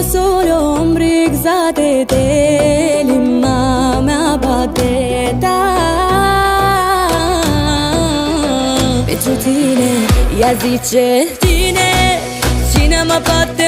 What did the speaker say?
solo ombrigzate dell'imma mea bateta pentru tine, ea zice cine mă poate